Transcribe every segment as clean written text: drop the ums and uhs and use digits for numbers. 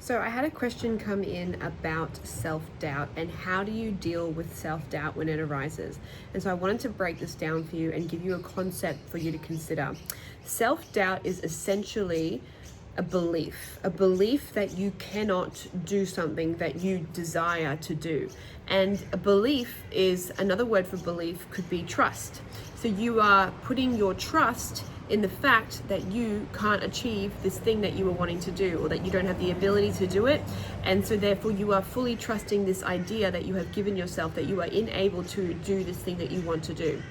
So I had a question come in about self-doubt and how do you deal with self-doubt when it arises? And so I wanted to break this down for you and give you a concept for you to consider. Self-doubt is essentially a belief that you cannot do something that you desire to do. And a belief is, another word for belief could be trust. So you are putting your trust in the fact that you can't achieve this thing that you were wanting to do, or that you don't have the ability to do it. And so therefore you are fully trusting this idea that you have given yourself that you are unable to do this thing that you want to do.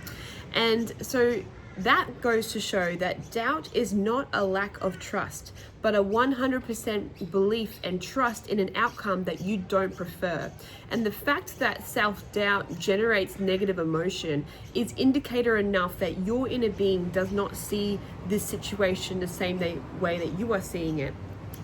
And so that goes to show that doubt is not a lack of trust, but a 100% belief and trust in an outcome that you don't prefer. And the fact that self-doubt generates negative emotion is indicator enough that your inner being does not see this situation the same way that you are seeing it.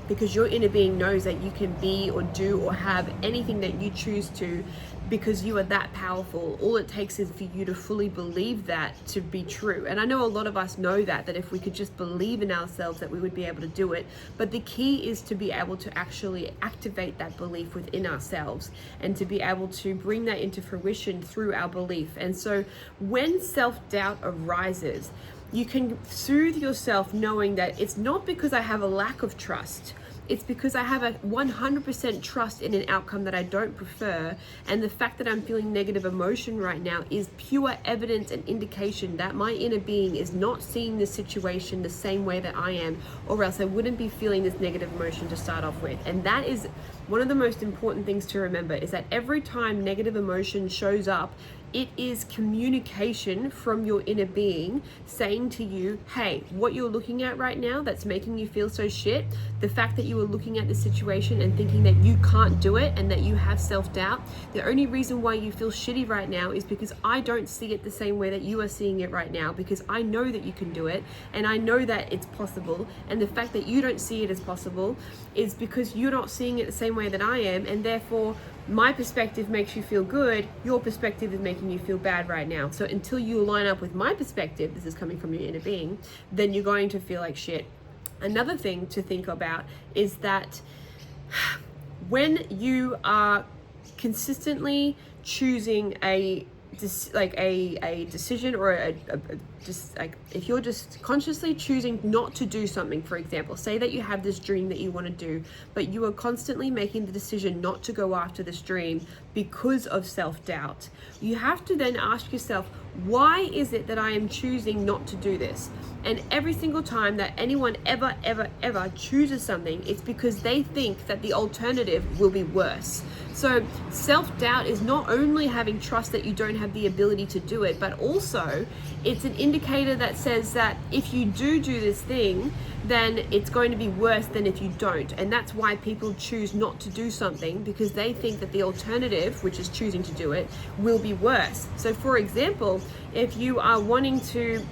Because your inner being knows that you can be or do or have anything that you choose to, because you are that powerful. All it takes is for you to fully believe that to be true. And I know a lot of us know that if we could just believe in ourselves that we would be able to do it. But the key is to be able to actually activate that belief within ourselves and to be able to bring that into fruition through our belief. And so when self-doubt arises, you can soothe yourself knowing that it's not because I have a lack of trust. It's because I have a 100% trust in an outcome that I don't prefer. And the fact that I'm feeling negative emotion right now is pure evidence and indication that my inner being is not seeing this situation the same way that I am, or else I wouldn't be feeling this negative emotion to start off with. And that is one of the most important things to remember, is that every time negative emotion shows up, it is communication from your inner being saying to you, hey, what you're looking at right now that's making you feel so shit, the fact that you are looking at the situation and thinking that you can't do it and that you have self-doubt, the only reason why you feel shitty right now is because I don't see it the same way that you are seeing it right now, because I know that you can do it and I know that it's possible. And the fact that you don't see it as possible is because you're not seeing it the same way that I am, and therefore my perspective makes you feel good, your perspective is making you feel bad right now. So until you line up with my perspective, this is coming from your inner being, then you're going to feel like shit. Another thing to think about is that when you are consistently choosing a decision, or just like if you're just consciously choosing not to do something, for example, say that you have this dream that you want to do, but you are constantly making the decision not to go after this dream because of self-doubt, you have to then ask yourself, why is it that I am choosing not to do this? And every single time that anyone ever chooses something, it's because they think that the alternative will be worse. So self-doubt is not only having trust that you don't have the ability to do it, but also it's an indicator that says that if you do this thing, then it's going to be worse than if you don't. And that's why people choose not to do something, because they think that the alternative, which is choosing to do it, will be worse. So for example, if you are wanting to,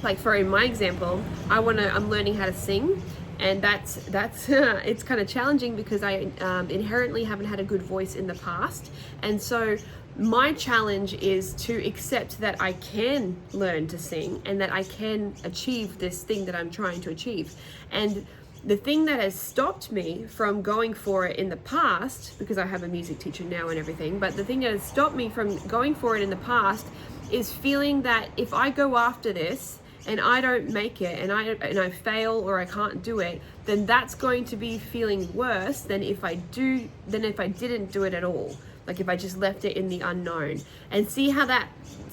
like for in my example, I'm learning how to sing. And that's it's kind of challenging because I inherently haven't had a good voice in the past. And so my challenge is to accept that I can learn to sing and that I can achieve this thing that I'm trying to achieve. And the thing that has stopped me from going for it in the past, because I have a music teacher now and everything, but the thing that has stopped me from going for it in the past is feeling that if I go after this and I don't make it and I fail or I can't do it, then that's going to be feeling worse than if I didn't do it at all. Like if I just left it in the unknown. And see how that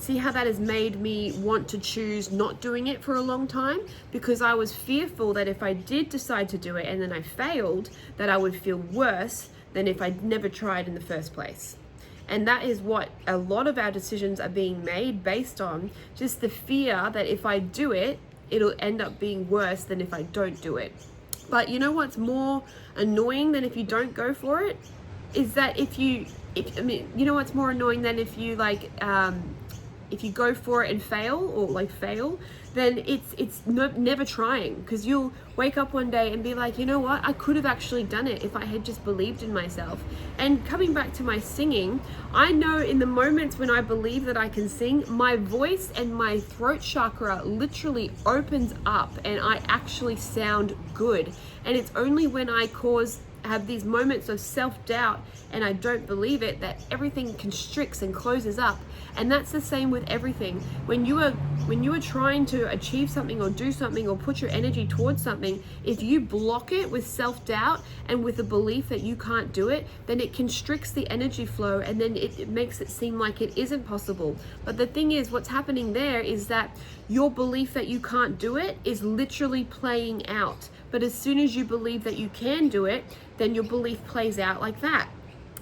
has made me want to choose not doing it for a long time, because I was fearful that if I did decide to do it and then I failed, that I would feel worse than if I never tried in the first place. And that is what a lot of our decisions are being made based on, just the fear that if I do it, it'll end up being worse than if I don't do it. But you know what's more annoying than if you don't go for it? Is that you know what's more annoying than if you if you go for it and fail, then it's never trying, because you'll wake up one day and be like, you know what, I could have actually done it if I had just believed in myself. And coming back to my singing, I know in the moments when I believe that I can sing, my voice and my throat chakra literally opens up and I actually sound good. And it's only when I have these moments of self-doubt and I don't believe it, that everything constricts and closes up. And that's the same with everything. When you are trying to achieve something or do something or put your energy towards something, if you block it with self-doubt and with the belief that you can't do it, then it constricts the energy flow, and then it makes it seem like it isn't possible. But the thing is, what's happening there is that your belief that you can't do it is literally playing out. But as soon as you believe that you can do it, then your belief plays out like that.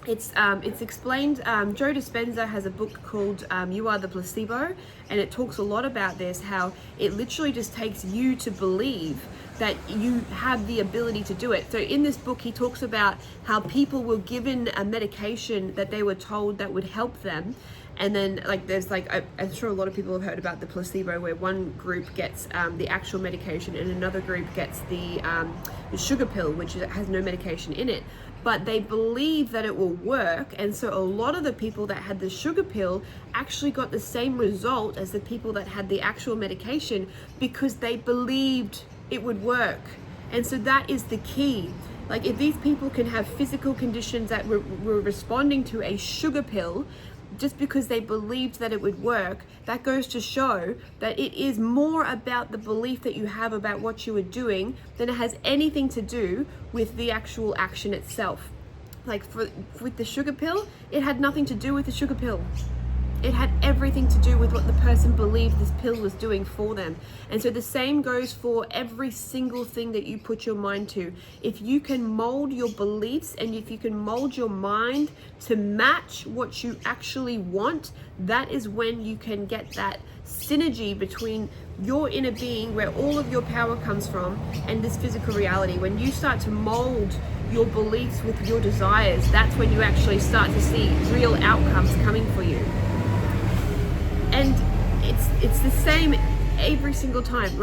It's explained, Joe Dispenza has a book called You Are the Placebo, and it talks a lot about this, how it literally just takes you to believe that you have the ability to do it. So in this book, he talks about how people were given a medication that they were told that would help them. And then there's I'm sure a lot of people have heard about the placebo, where one group gets the actual medication and another group gets the sugar pill, which has no medication in it. But they believe that it will work, and so a lot of the people that had the sugar pill actually got the same result as the people that had the actual medication, because they believed it would work. And so that is the key. Like, if these people can have physical conditions that were responding to a sugar pill just because they believed that it would work, that goes to show that it is more about the belief that you have about what you are doing than it has anything to do with the actual action itself. Like with the sugar pill, it had nothing to do with the sugar pill. It had everything to do with what the person believed this pill was doing for them. And so the same goes for every single thing that you put your mind to. If you can mold your beliefs and if you can mold your mind to match what you actually want, that is when you can get that synergy between your inner being, where all of your power comes from, and this physical reality. When you start to mold your beliefs with your desires, that's when you actually start to see real outcomes coming for you. And it's the same every single time.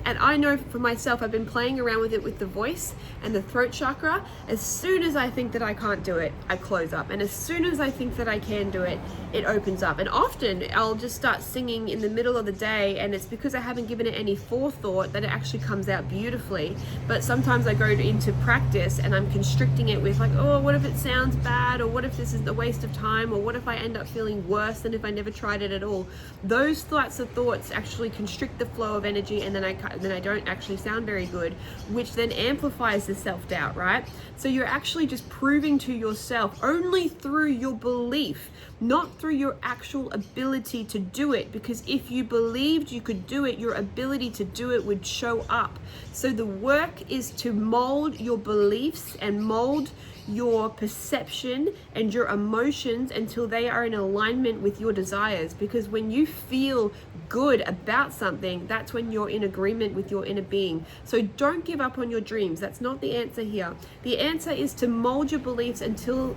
And I know for myself, I've been playing around with it with the voice and the throat chakra. As soon as I think that I can't do it, I close up. And as soon as I think that I can do it, it opens up. And often I'll just start singing in the middle of the day, and it's because I haven't given it any forethought that it actually comes out beautifully. But sometimes I go into practice and I'm constricting it with oh, what if it sounds bad? Or what if this is a waste of time? Or what if I end up feeling worse than if I never tried it at all? Those thoughts actually constrict the flow of energy, and then I don't actually sound very good, which then amplifies the self-doubt, right? So you're actually just proving to yourself only through your belief, not through your actual ability to do it, because if you believed you could do it, your ability to do it would show up. So the work is to mold your beliefs and mold your perception and your emotions until they are in alignment with your desires. Because when you feel good about something, that's when you're in agreement with your inner being. So don't give up on your dreams. That's not the answer here. The answer is to mold your beliefs until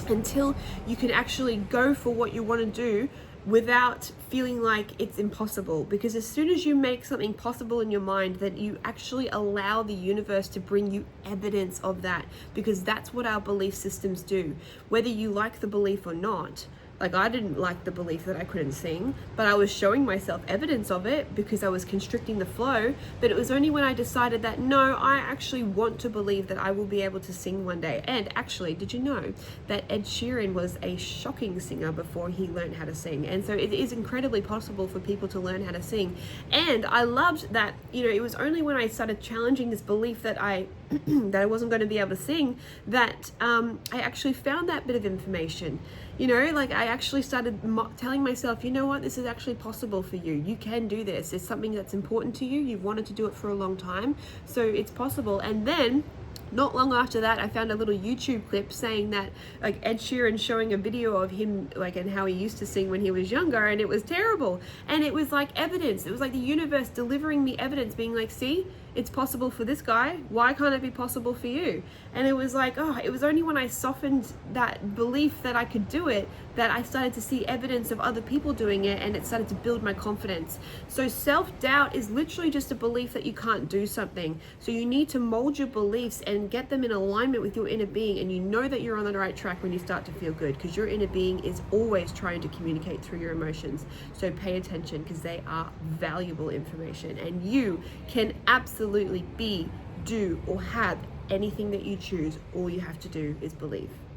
until you can actually go for what you want to do without feeling like it's impossible. Because as soon as you make something possible in your mind, then you actually allow the universe to bring you evidence of that, because that's what our belief systems do. Whether you like the belief or not, I didn't like the belief that I couldn't sing, but I was showing myself evidence of it because I was constricting the flow. But it was only when I decided that, no, I actually want to believe that I will be able to sing one day. And actually, did you know that Ed Sheeran was a shocking singer before he learned how to sing? And so it is incredibly possible for people to learn how to sing. And I loved that, it was only when I started challenging this belief that I wasn't going to be able to sing that I actually found that bit of information. I actually started telling myself, you know what, this is actually possible for you. You can do this. It's something that's important to you. You've wanted to do it for a long time, so it's possible. And then not long after that, I found a little YouTube clip saying that Ed Sheeran showing a video of him and how he used to sing when he was younger, and it was terrible. And it was like evidence. It was like the universe delivering me evidence, being like, see, it's possible for this guy. Why can't it be possible for you? And it was it was only when I softened that belief that I could do it that I started to see evidence of other people doing it, and it started to build my confidence. So self-doubt is literally just a belief that you can't do something. So you need to mold your beliefs and get them in alignment with your inner being, and you know that you're on the right track when you start to feel good, because your inner being is always trying to communicate through your emotions. So pay attention, because they are valuable information, and you can absolutely be, do, or have anything that you choose, all you have to do is believe.